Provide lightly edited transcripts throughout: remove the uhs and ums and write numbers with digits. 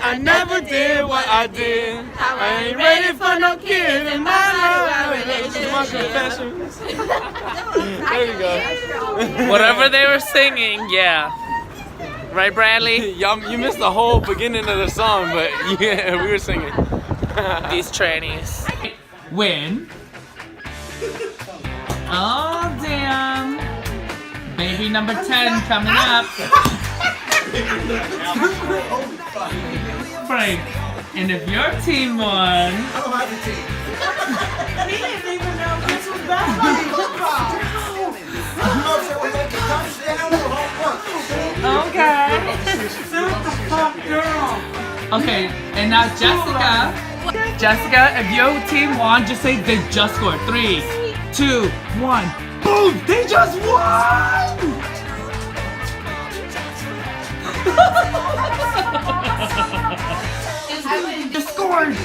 I never did what I did. I ain't ready for no kid in my relationship. My confessions. There you go. Whatever they were singing, yeah. Right, Bradley? Y'all, you missed the whole beginning of the song, but yeah, we were singing. These trannies. Win. Oh, damn. Baby number 10 coming up. Frank, and if your team won... I don't have a team. He didn't even know this was basketball. Okay. Okay, and now Jessica. Jessica, if your team won, just say they just scored. 3, 2, 1. Boom! They just won! They scored!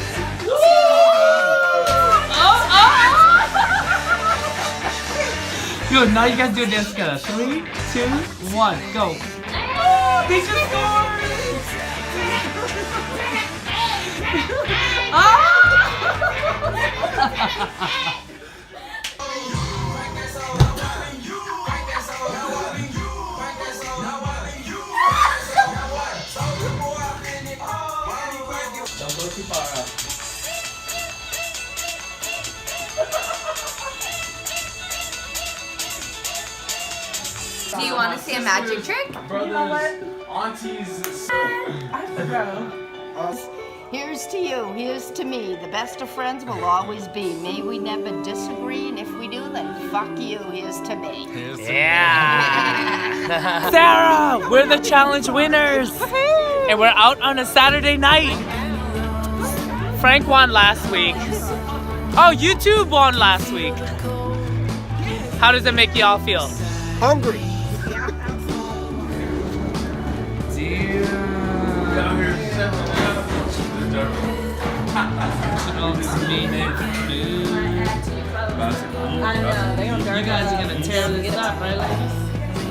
Good, now you guys do it dance together. 3, 2, 1, go. They just scored! Don't go too far out. Do you want to see a magic trick? Brothers, aunties. Here's to you, here's to me. The best of friends will always be. May we never disagree, and if we do, then fuck you. Here's to me. Yeah. Sarah, we're the challenge winners. And we're out on a Saturday night. Frank won last week. Oh, you two won last week. How does it make y'all feel? Hungry. You guys are gonna tear this up, right, ladies?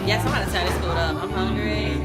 Yes, I'm gonna tear this food up. I'm hungry.